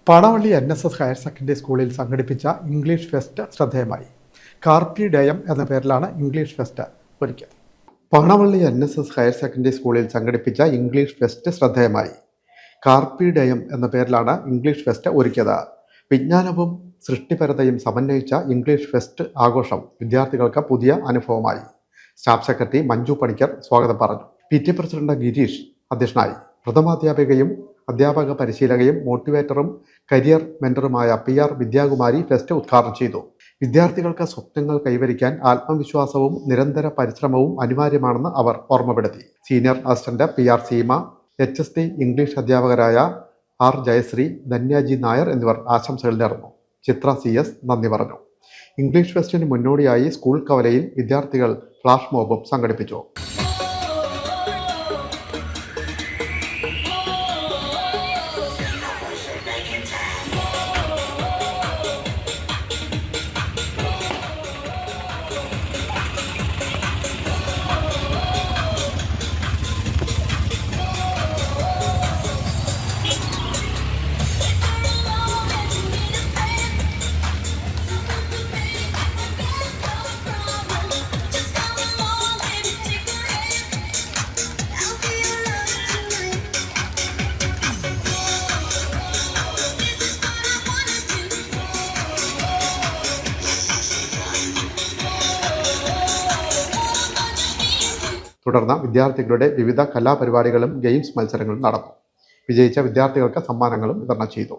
Panavally NSS higher secondary സ്കൂളിൽ സംഘടിപ്പിച്ച English fest ശ്രദ്ധേയമായി. കാർപ്പി ഡയം എന്ന പേരിലാണ് ഇംഗ്ലീഷ് ഫെസ്റ്റ് ഒരുക്കിയത്. പാണവള്ളി NSS ഹയർ സെക്കൻഡറി സ്കൂളിൽ സംഘടിപ്പിച്ച ഇംഗ്ലീഷ് ഫെസ്റ്റ് ശ്രദ്ധേയമായി. കാർപ്പി ഡയം എന്ന പേരിലാണ് ഇംഗ്ലീഷ് ഫെസ്റ്റ് ഒരുക്കിയത്. വിജ്ഞാനവും സൃഷ്ടിപരതയും സമന്വയിച്ച ഇംഗ്ലീഷ് ഫെസ്റ്റ് ആഘോഷം വിദ്യാർത്ഥികൾക്ക് പുതിയ അനുഭവമായി. സ്റ്റാഫ് സെക്രട്ടറി മഞ്ജു പണിക്കർ സ്വാഗതം പറഞ്ഞു. PT പ്രസിഡന്റ് ഗിരീഷ് അധ്യക്ഷനായി. പ്രഥമാധ്യാപികയും അധ്യാപക പരിശീലകയും മോട്ടിവേറ്ററും കരിയർ മെന്ററുമായ PR വിദ്യാകുമാരി ഫെസ്റ്റ് ഉദ്ഘാടനം ചെയ്തു. വിദ്യാർത്ഥികൾക്ക് സ്വപ്നങ്ങൾ കൈവരിക്കാൻ ആത്മവിശ്വാസവും നിരന്തര പരിശ്രമവും അനിവാര്യമാണെന്ന് അവർ ഓർമ്മപ്പെടുത്തി. Senior assistant PR Seema, HST English അധ്യാപകരായ R ജയശ്രീ, ധന്യാജി നായർ എന്നിവർ ആശംസകൾ നേർന്നു. ചിത്ര CS നന്ദി പറഞ്ഞു. ഇംഗ്ലീഷ് ഫെസ്റ്റിന് മുന്നോടിയായി സ്കൂൾ കവലയിൽ വിദ്യാർത്ഥികൾ ഫ്ലാഷ് മോബും സംഘടിപ്പിച്ചു. തുടർന്ന് വിദ്യാർത്ഥികളുടെ വിവിധ കലാപരിപാടികളും ഗെയിംസ് മത്സരങ്ങളും നടന്നു. വിജയിച്ച വിദ്യാർത്ഥികൾക്ക് സമ്മാനങ്ങളും വിതരണം ചെയ്തു.